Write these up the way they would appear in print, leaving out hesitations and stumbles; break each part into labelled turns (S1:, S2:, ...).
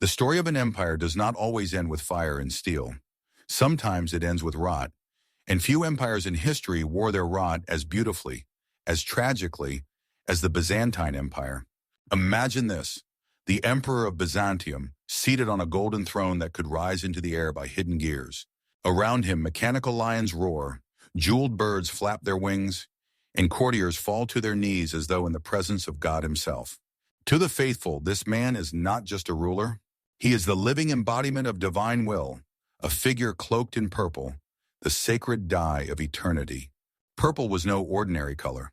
S1: The story of an empire does not always end with fire and steel. Sometimes it ends with rot, and few empires in history wore their rot as beautifully, as tragically, as the Byzantine Empire. Imagine this: the emperor of Byzantium, seated on a golden throne that could rise into the air by hidden gears. Around him, mechanical lions roar, jeweled birds flap their wings, and courtiers fall to their knees as though in the presence of God himself. To the faithful, this man is not just a ruler. He is the living embodiment of divine will, a figure cloaked in purple, the sacred dye of eternity. Purple was no ordinary color.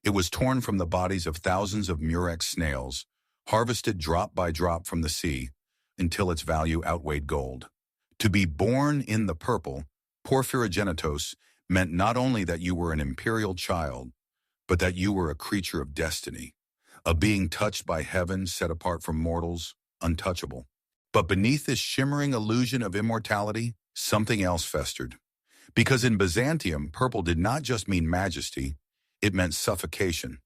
S1: It was torn from the bodies of thousands of murex snails, harvested drop by drop from the sea, until its value outweighed gold. To be born in the purple, porphyrogenitos, meant not only that you were an imperial child, but that you were a creature of destiny, a being touched by heaven, set apart from mortals, untouchable. But beneath this shimmering illusion of immortality, something else festered. Because in Byzantium, purple did not just mean majesty, it meant suffocation.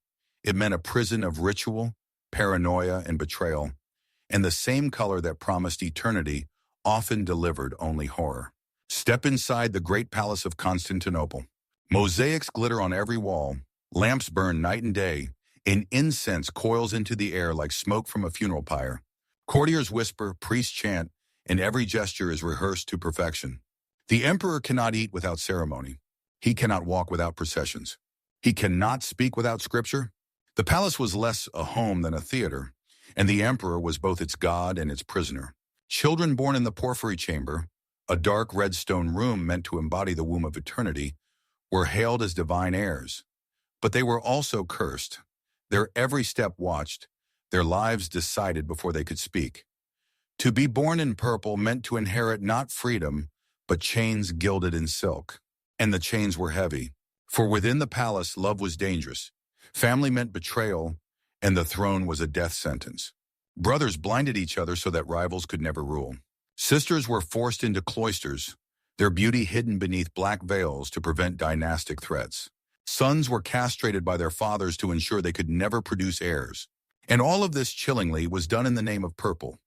S1: It meant a prison of ritual, paranoia, and betrayal, and the same color that promised eternity often delivered only horror. Step inside the great palace of Constantinople. Mosaics glitter on every wall, lamps burn night and day, and incense coils into the air like smoke from a funeral pyre. Courtiers whisper, priests chant, and every gesture is rehearsed to perfection. The emperor cannot eat without ceremony. He cannot walk without processions. He cannot speak without scripture. The palace was less a home than a theater, and the emperor was both its god and its prisoner. Children born in the Porphyry chamber, a dark red stone room meant to embody the womb of eternity, were hailed as divine heirs. But they were also cursed. Their every step watched, their lives decided before they could speak. To be born in purple meant to inherit not freedom, but chains gilded in silk. And the chains were heavy. For within the palace, love was dangerous. Family meant betrayal, and the throne was a death sentence. Brothers blinded each other so that rivals could never rule. Sisters were forced into cloisters, their beauty hidden beneath black veils to prevent dynastic threats. Sons were castrated by their fathers to ensure they could never produce heirs. And all of this, chillingly, was done in the name of purple,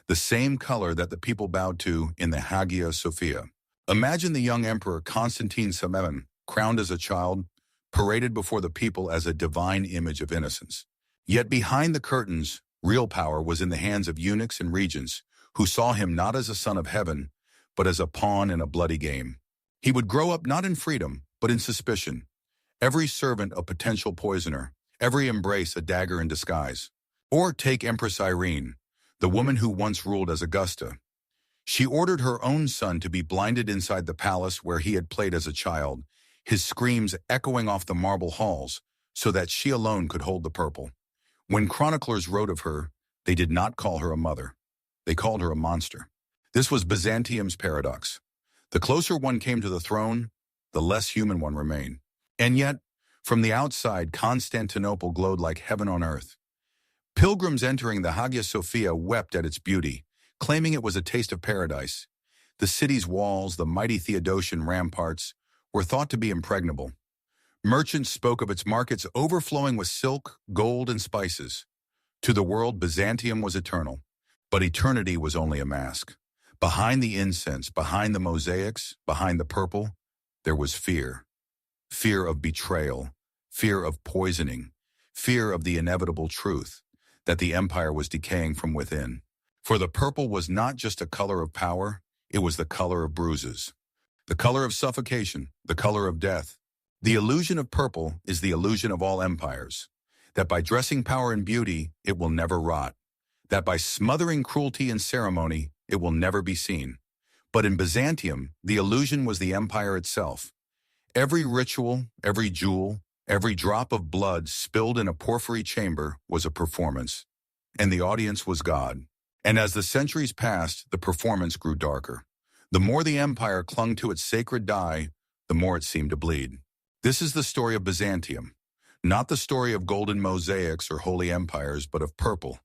S1: the same color that the people bowed to in the Hagia Sophia. Imagine the young emperor Constantine XI, crowned as a child, paraded before the people as a divine image of innocence. Yet behind the curtains, real power was in the hands of eunuchs and regents who saw him not as a son of heaven, but as a pawn in a bloody game. He would grow up not in freedom, but in suspicion. Every servant a potential poisoner, every embrace a dagger in disguise. Or take Empress Irene, the woman who once ruled as Augusta. She ordered her own son to be blinded inside the palace where he had played as a child, his screams echoing off the marble halls, so that she alone could hold the purple. When chroniclers wrote of her, they did not call her a mother. They called her a monster. This was Byzantium's paradox. The closer one came to the throne, the less human one remained. And yet, from the outside, Constantinople glowed like heaven on earth. Pilgrims entering the Hagia Sophia wept at its beauty, claiming it was a taste of paradise. The city's walls, the mighty Theodosian ramparts, were thought to be impregnable. Merchants spoke of its markets overflowing with silk, gold, and spices. To the world, Byzantium was eternal, but eternity was only a mask. Behind the incense, behind the mosaics, behind the purple, there was fear. Fear of betrayal, fear of poisoning, fear of the inevitable truth, that the empire was decaying from within. For the purple was not just a color of power, it was the color of bruises. The color of suffocation, the color of death. The illusion of purple is the illusion of all empires, that by dressing power in beauty, it will never rot, that by smothering cruelty in ceremony, it will never be seen. But in Byzantium, the illusion was the empire itself. Every ritual, every jewel, every drop of blood spilled in a porphyry chamber was a performance, and the audience was God. And as the centuries passed, the performance grew darker. The more the empire clung to its sacred dye, the more it seemed to bleed. This is the story of Byzantium, not the story of golden mosaics or holy empires, but of purple,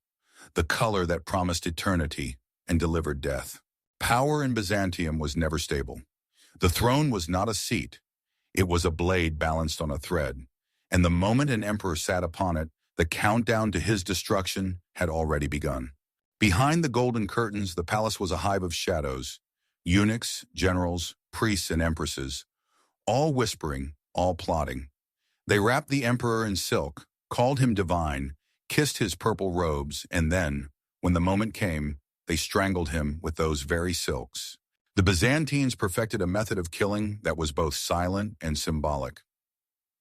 S1: the color that promised eternity and delivered death. Power in Byzantium was never stable. The throne was not a seat. It was a blade balanced on a thread, and the moment an emperor sat upon it, the countdown to his destruction had already begun. Behind the golden curtains, the palace was a hive of shadows, eunuchs, generals, priests, and empresses, all whispering, all plotting. They wrapped the emperor in silk, called him divine, kissed his purple robes, and then, when the moment came, they strangled him with those very silks. The Byzantines perfected a method of killing that was both silent and symbolic.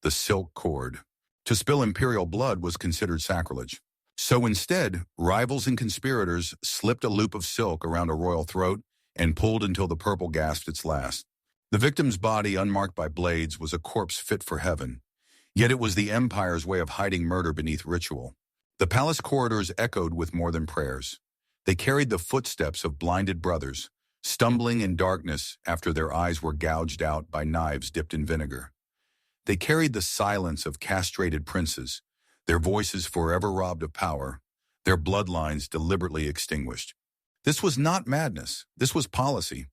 S1: The silk cord. To spill imperial blood was considered sacrilege. So instead, rivals and conspirators slipped a loop of silk around a royal throat and pulled until the purple gasped its last. The victim's body, unmarked by blades, was a corpse fit for heaven. Yet it was the empire's way of hiding murder beneath ritual. The palace corridors echoed with more than prayers. They carried the footsteps of blinded brothers, stumbling in darkness after their eyes were gouged out by knives dipped in vinegar. They carried the silence of castrated princes, their voices forever robbed of power, their bloodlines deliberately extinguished. This was not madness, this was policy.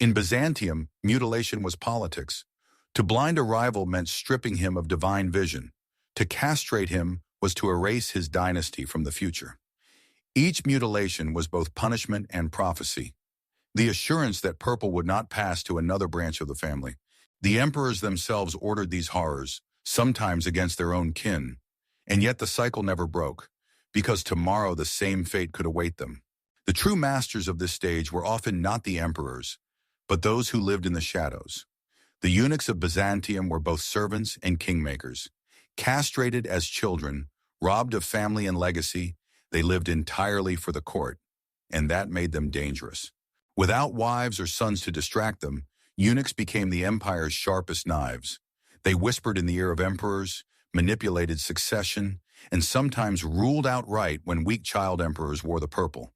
S1: In Byzantium, mutilation was politics. To blind a rival meant stripping him of divine vision. To castrate him was to erase his dynasty from the future. Each mutilation was both punishment and prophecy, the assurance that purple would not pass to another branch of the family. The emperors themselves ordered these horrors, sometimes against their own kin, and yet the cycle never broke, because tomorrow the same fate could await them. The true masters of this stage were often not the emperors, but those who lived in the shadows. The eunuchs of Byzantium were both servants and kingmakers. Castrated as children, robbed of family and legacy, they lived entirely for the court, and that made them dangerous. Without wives or sons to distract them, eunuchs became the empire's sharpest knives. They whispered in the ear of emperors, manipulated succession, and sometimes ruled outright when weak child emperors wore the purple.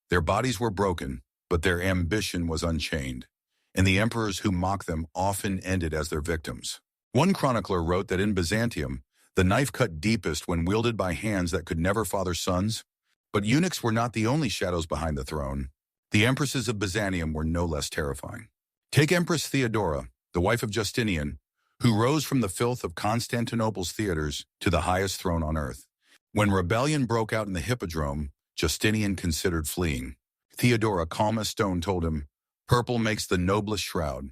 S1: Their bodies were broken, but their ambition was unchained, and the emperors who mocked them often ended as their victims. One chronicler wrote that in Byzantium, the knife cut deepest when wielded by hands that could never father sons. But eunuchs were not the only shadows behind the throne. The empresses of Byzantium were no less terrifying. Take Empress Theodora, the wife of Justinian, who rose from the filth of Constantinople's theaters to the highest throne on earth. When rebellion broke out in the Hippodrome, Justinian considered fleeing. Theodora, calm as stone, told him, "Purple makes the noblest shroud.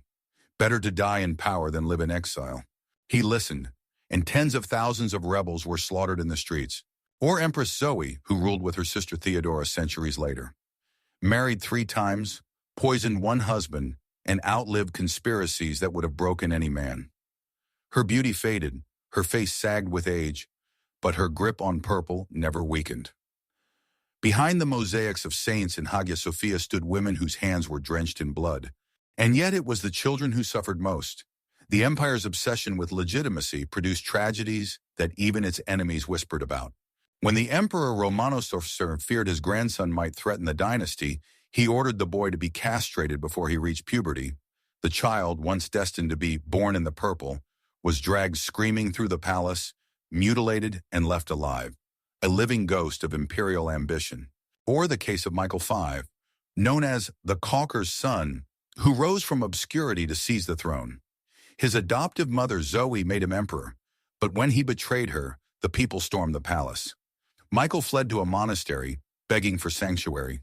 S1: Better to die in power than live in exile." He listened, and tens of thousands of rebels were slaughtered in the streets. Or Empress Zoe, who ruled with her sister Theodora centuries later. Married 3 times, poisoned 1 husband, and outlived conspiracies that would have broken any man. Her beauty faded, her face sagged with age, but her grip on purple never weakened. Behind the mosaics of saints in Hagia Sophia stood women whose hands were drenched in blood. And yet it was the children who suffered most. The empire's obsession with legitimacy produced tragedies that even its enemies whispered about. When the Emperor Romanos feared his grandson might threaten the dynasty, he ordered the boy to be castrated before he reached puberty. The child, once destined to be born in the purple, was dragged screaming through the palace, mutilated and left alive, a living ghost of imperial ambition. Or the case of Michael V, known as the Caulker's son, who rose from obscurity to seize the throne. His adoptive mother Zoe made him emperor, but when he betrayed her, the people stormed the palace. Michael fled to a monastery, begging for sanctuary.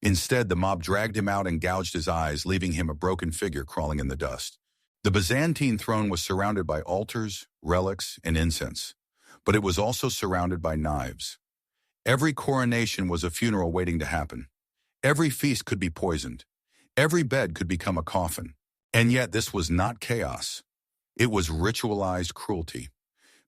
S1: Instead, the mob dragged him out and gouged his eyes, leaving him a broken figure crawling in the dust. The Byzantine throne was surrounded by altars, relics, and incense, but it was also surrounded by knives. Every coronation was a funeral waiting to happen. Every feast could be poisoned. Every bed could become a coffin. And yet this was not chaos. It was ritualized cruelty.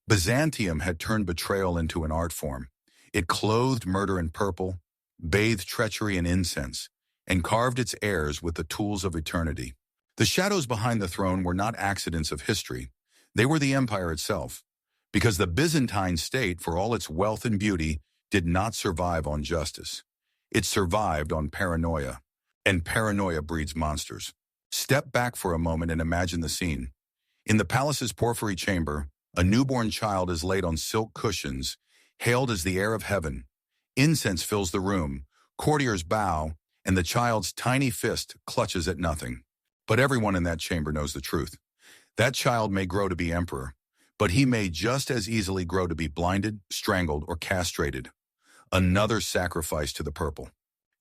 S1: Byzantium had turned betrayal into an art form. It clothed murder in purple, bathed treachery in incense, and carved its heirs with the tools of eternity. The shadows behind the throne were not accidents of history. They were the empire itself. Because the Byzantine state, for all its wealth and beauty, did not survive on justice. It survived on paranoia. And paranoia breeds monsters. Step back for a moment and imagine the scene. In the palace's Porphyry chamber, a newborn child is laid on silk cushions, hailed as the heir of heaven. Incense fills the room, courtiers bow, and the child's tiny fist clutches at nothing. But everyone in that chamber knows the truth. That child may grow to be emperor, but he may just as easily grow to be blinded, strangled, or castrated. Another sacrifice to the purple.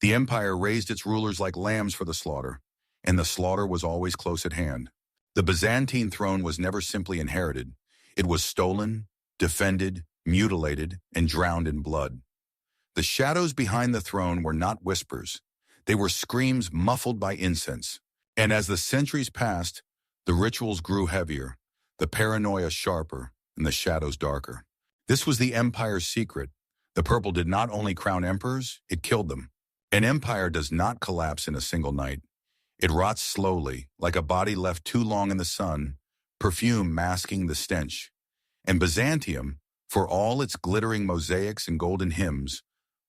S1: The empire raised its rulers like lambs for the slaughter, and the slaughter was always close at hand. The Byzantine throne was never simply inherited. It was stolen, defended, mutilated, and drowned in blood. The shadows behind the throne were not whispers. They were screams muffled by incense. And as the centuries passed, the rituals grew heavier, the paranoia sharper, and the shadows darker. This was the empire's secret. The purple did not only crown emperors, it killed them. An empire does not collapse in a single night. It rots slowly, like a body left too long in the sun, perfume masking the stench. And Byzantium, for all its glittering mosaics and golden hymns,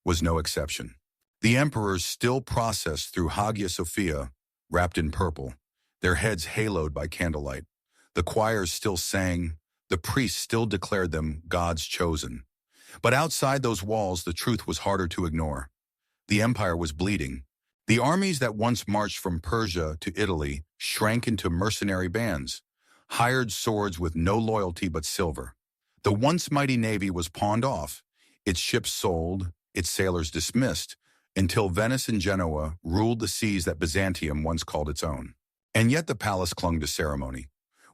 S1: was no exception. The emperors still processed through Hagia Sophia, wrapped in purple, their heads haloed by candlelight. The choirs still sang, the priests still declared them God's chosen. But outside those walls, the truth was harder to ignore. The empire was bleeding. The armies that once marched from Persia to Italy shrank into mercenary bands, hired swords with no loyalty but silver. The once mighty navy was pawned off, its ships sold, its sailors dismissed, until Venice and Genoa ruled the seas that Byzantium once called its own. And yet the palace clung to ceremony.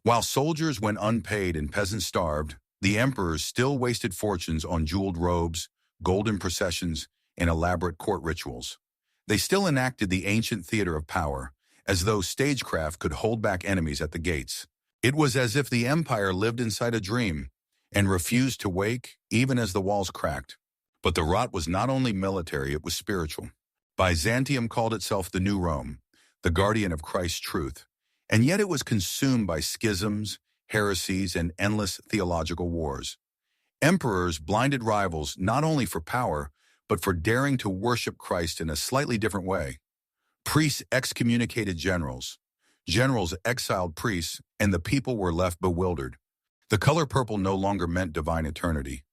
S1: While soldiers went unpaid and peasants starved, the emperors still wasted fortunes on jeweled robes, golden processions, and elaborate court rituals. They still enacted the ancient theater of power, as though stagecraft could hold back enemies at the gates. It was as if the empire lived inside a dream and refused to wake even as the walls cracked. But the rot was not only military, it was spiritual. Byzantium called itself the New Rome, the guardian of Christ's truth, and yet it was consumed by schisms, heresies, and endless theological wars. Emperors blinded rivals not only for power, but for daring to worship Christ in a slightly different way. Priests excommunicated generals. Generals exiled priests, and the people were left bewildered. The color purple no longer meant divine eternity.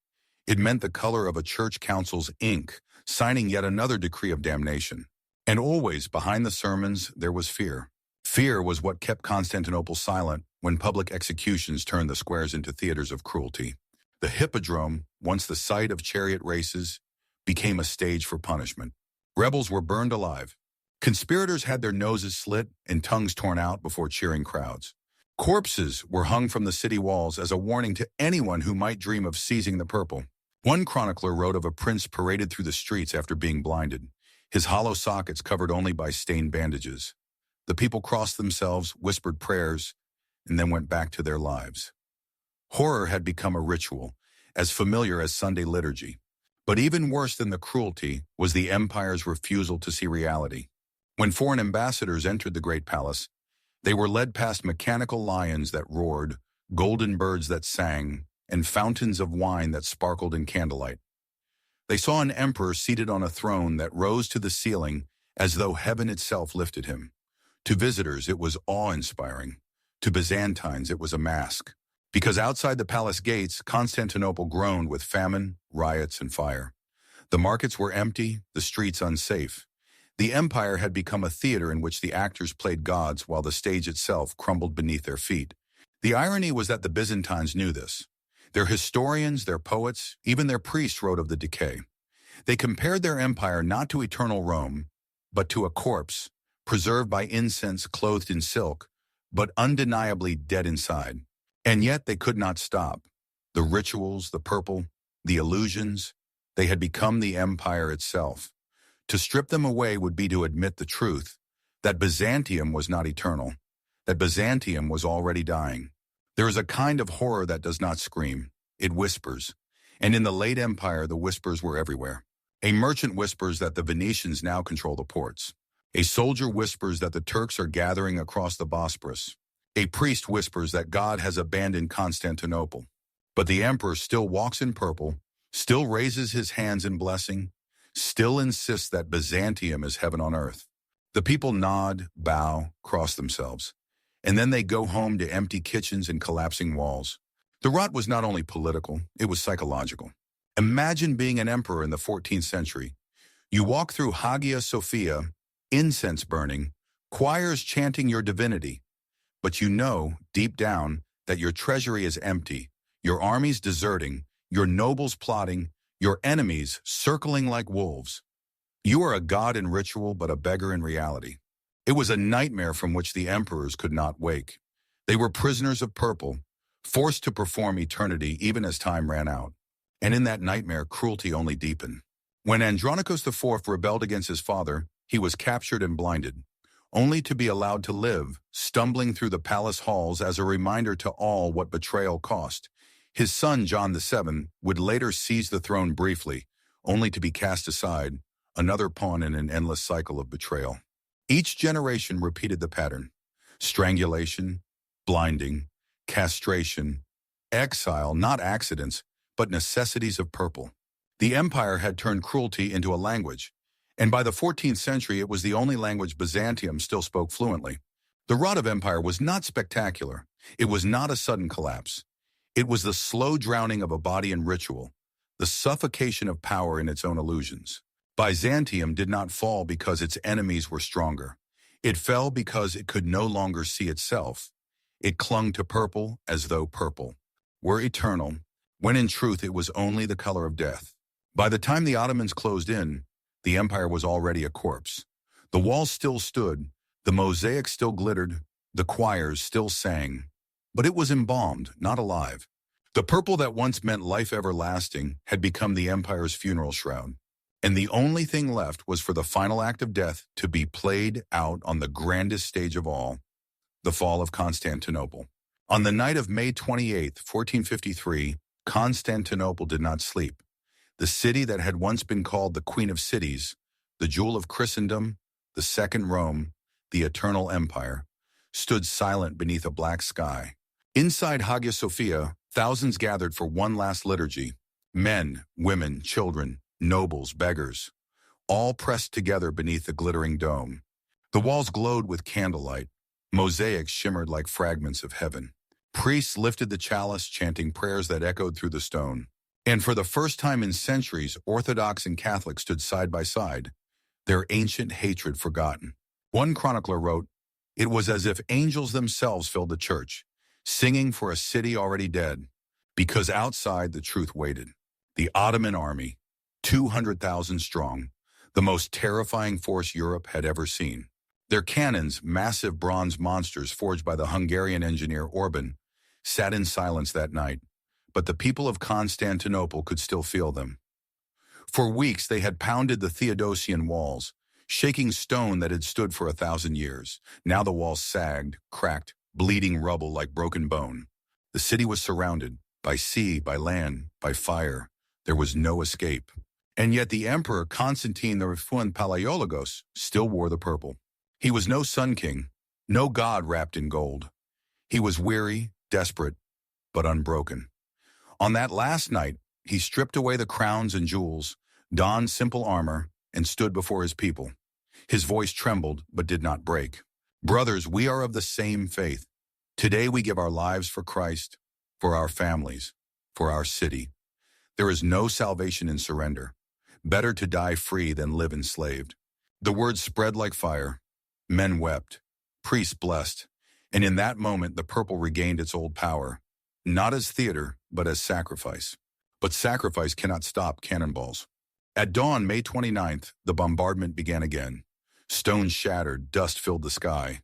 S1: It meant the color of a church council's ink, signing yet another decree of damnation. And always, behind the sermons, there was fear. Fear was what kept Constantinople silent when public executions turned the squares into theaters of cruelty. The hippodrome, once the site of chariot races, became a stage for punishment. Rebels were burned alive. Conspirators had their noses slit and tongues torn out before cheering crowds. Corpses were hung from the city walls as a warning to anyone who might dream of seizing the purple. One chronicler wrote of a prince paraded through the streets after being blinded, his hollow sockets covered only by stained bandages. The people crossed themselves, whispered prayers, and then went back to their lives. Horror had become a ritual, as familiar as Sunday liturgy. But even worse than the cruelty was the empire's refusal to see reality. When foreign ambassadors entered the great palace, they were led past mechanical lions that roared, golden birds that sang, and fountains of wine that sparkled in candlelight. They saw an emperor seated on a throne that rose to the ceiling as though heaven itself lifted him. To visitors, it was awe-inspiring. To Byzantines, it was a mask. Because outside the palace gates, Constantinople groaned with famine, riots, and fire. The markets were empty, the streets unsafe. The empire had become a theater in which the actors played gods while the stage itself crumbled beneath their feet. The irony was that the Byzantines knew this. Their historians, their poets, even their priests wrote of the decay. They compared their empire not to eternal Rome, but to a corpse, preserved by incense clothed in silk, but undeniably dead inside. And yet they could not stop. The rituals, the purple, the illusions, they had become the empire itself. To strip them away would be to admit the truth, that Byzantium was not eternal, that Byzantium was already dying. There is a kind of horror that does not scream, it whispers. And in the late empire, the whispers were everywhere. A merchant whispers that the Venetians now control the ports. A soldier whispers that the Turks are gathering across the Bosporus. A priest whispers that God has abandoned Constantinople. But the emperor still walks in purple, still raises his hands in blessing, still insists that Byzantium is heaven on earth. The people nod, bow, cross themselves. And then they go home to empty kitchens and collapsing walls. The rot was not only political, it was psychological. Imagine being an emperor in the 14th century. You walk through Hagia Sophia, incense burning, choirs chanting your divinity. But you know, deep down, that your treasury is empty, your armies deserting, your nobles plotting, your enemies circling like wolves. You are a god in ritual, but a beggar in reality. It was a nightmare from which the emperors could not wake. They were prisoners of purple, forced to perform eternity even as time ran out. And in that nightmare, cruelty only deepened. When Andronicus IV rebelled against his father, he was captured and blinded, only to be allowed to live, stumbling through the palace halls as a reminder to all what betrayal cost. His son, John VII, would later seize the throne briefly, only to be cast aside, another pawn in an endless cycle of betrayal. Each generation repeated the pattern: strangulation, blinding, castration, exile, not accidents, but necessities of purple. The empire had turned cruelty into a language, and by the 14th century it was the only language Byzantium still spoke fluently. The rot of empire was not spectacular. It was not a sudden collapse. It was the slow drowning of a body in ritual, the suffocation of power in its own illusions. Byzantium did not fall because its enemies were stronger. It fell because it could no longer see itself. It clung to purple as though purple were eternal, when in truth it was only the color of death. By the time the Ottomans closed in, the empire was already a corpse. The walls still stood, the mosaics still glittered, the choirs still sang. But it was embalmed, not alive. The purple that once meant life everlasting had become the empire's funeral shroud. And the only thing left was for the final act of death to be played out on the grandest stage of all, the fall of Constantinople. On the night of May 28, 1453, Constantinople did not sleep. The city that had once been called the Queen of Cities, the jewel of Christendom, the second Rome, the eternal empire, stood silent beneath a black sky. Inside Hagia Sophia, thousands gathered for one last liturgy. Men, women, children, nobles, beggars, all pressed together beneath the glittering dome. The walls glowed with candlelight. Mosaics shimmered like fragments of heaven. Priests lifted the chalice, chanting prayers that echoed through the stone. And for the first time in centuries, Orthodox and Catholic stood side by side, their ancient hatred forgotten. One chronicler wrote, "It was as if angels themselves filled the church, singing for a city already dead, because outside the truth waited." The Ottoman army, 200,000 strong, the most terrifying force Europe had ever seen. Their cannons, massive bronze monsters forged by the Hungarian engineer Orban, sat in silence that night, but the people of Constantinople could still feel them. For weeks they had pounded the Theodosian walls, shaking stone that had stood for 1,000 years. Now the walls sagged, cracked, bleeding rubble like broken bone. The city was surrounded, by sea, by land, by fire. There was no escape. And yet the emperor Constantine XI Palaiologos still wore the purple. He was no sun king, no god wrapped in gold. He was weary, desperate, but unbroken. On that last night, he stripped away the crowns and jewels, donned simple armor, and stood before his people. His voice trembled, but did not break. "Brothers, we are of the same faith. Today we give our lives for Christ, for our families, for our city. There is no salvation in surrender. Better to die free than live enslaved." The words spread like fire. Men wept, priests blessed, and in that moment the purple regained its old power, not as theater, but as sacrifice. But sacrifice cannot stop cannonballs. At dawn, May 29th, the bombardment began again. Stones shattered, dust filled the sky.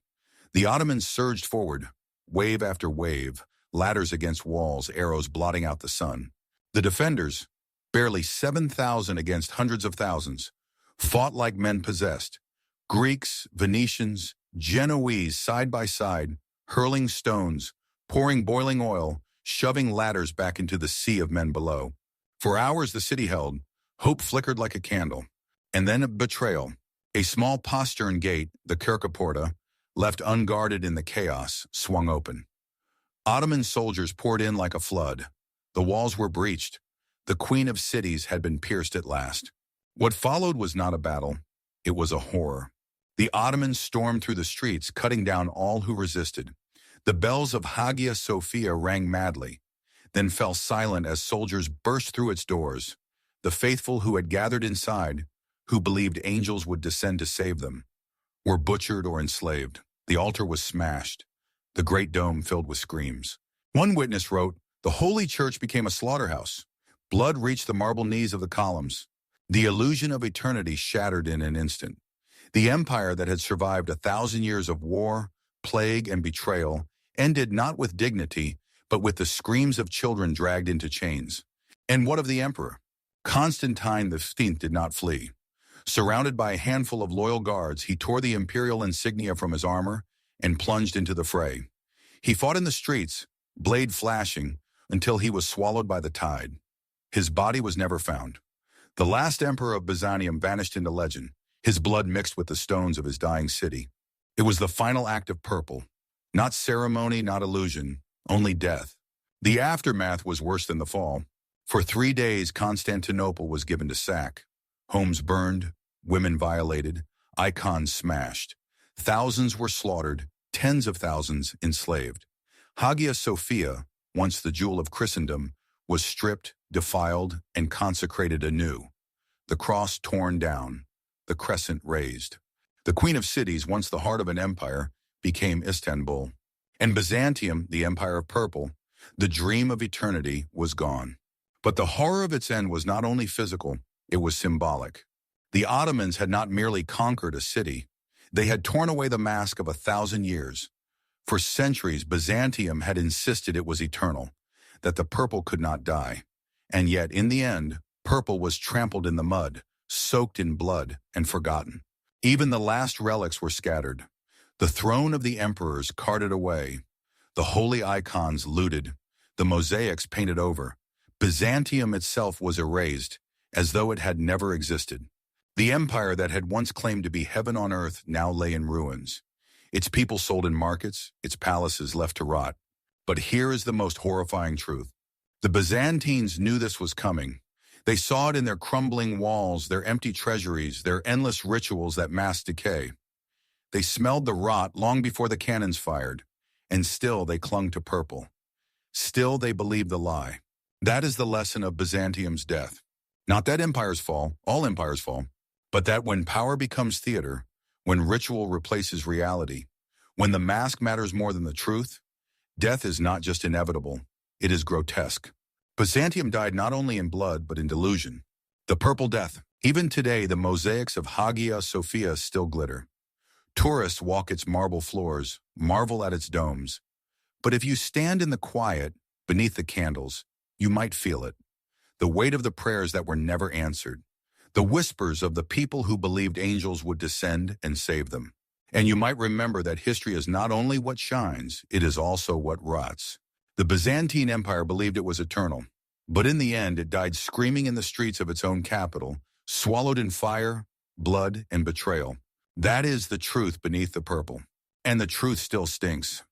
S1: The Ottomans surged forward, wave after wave, ladders against walls, arrows blotting out the sun. The defenders, barely 7,000 against hundreds of thousands, fought like men possessed. Greeks, Venetians, Genoese side by side, hurling stones, pouring boiling oil, shoving ladders back into the sea of men below. For hours the city held. Hope flickered like a candle. And then a betrayal. A small postern gate, the Kerkaporta, left unguarded in the chaos, swung open. Ottoman soldiers poured in like a flood. The walls were breached. The Queen of Cities had been pierced at last. What followed was not a battle. It was a horror. The Ottomans stormed through the streets, cutting down all who resisted. The bells of Hagia Sophia rang madly, then fell silent as soldiers burst through its doors. The faithful who had gathered inside, who believed angels would descend to save them, were butchered or enslaved. The altar was smashed, the great dome filled with screams. One witness wrote, "The Holy Church became a slaughterhouse. Blood reached the marble knees of the columns. The illusion of eternity shattered in an instant. The empire that had survived 1,000 years of war, plague, and betrayal ended not with dignity, but with the screams of children dragged into chains. And what of the emperor? Constantine XI did not flee. Surrounded by a handful of loyal guards, he tore the imperial insignia from his armor and plunged into the fray. He fought in the streets, blade flashing, until he was swallowed by the tide. His body was never found. The last emperor of Byzantium vanished into legend, his blood mixed with the stones of his dying city. It was the final act of purple. Not ceremony, not illusion, only death. The aftermath was worse than the fall. For 3 days, Constantinople was given to sack. Homes burned, women violated, icons smashed. Thousands were slaughtered, tens of thousands enslaved. Hagia Sophia, once the jewel of Christendom, was stripped, defiled, and consecrated anew. The cross torn down, the crescent raised. The queen of cities, once the heart of an empire, became Istanbul. And Byzantium, the empire of purple, the dream of eternity, was gone. But the horror of its end was not only physical, it was symbolic. The Ottomans had not merely conquered a city, they had torn away the mask of 1,000 years. For centuries, Byzantium had insisted it was eternal, that the purple could not die. And yet, in the end, purple was trampled in the mud, soaked in blood, and forgotten. Even the last relics were scattered. The throne of the emperors carted away, the holy icons looted, the mosaics painted over. Byzantium itself was erased, as though it had never existed. The empire that had once claimed to be heaven on earth now lay in ruins. Its people sold in markets, its palaces left to rot. But here is the most horrifying truth. The Byzantines knew this was coming. They saw it in their crumbling walls, their empty treasuries, their endless rituals that masked decay. They smelled the rot long before the cannons fired, and still they clung to purple. Still they believed the lie. That is the lesson of Byzantium's death. Not that empires fall, all empires fall, but that when power becomes theater, when ritual replaces reality, when the mask matters more than the truth, death is not just inevitable, it is grotesque. Byzantium died not only in blood, but in delusion. The purple death. Even today, the mosaics of Hagia Sophia still glitter. Tourists walk its marble floors, marvel at its domes. But if you stand in the quiet, beneath the candles, you might feel it. The weight of the prayers that were never answered. The whispers of the people who believed angels would descend and save them. And you might remember that history is not only what shines, it is also what rots. The Byzantine Empire believed it was eternal, but in the end it died screaming in the streets of its own capital, swallowed in fire, blood, and betrayal. That is the truth beneath the purple. And the truth still stinks.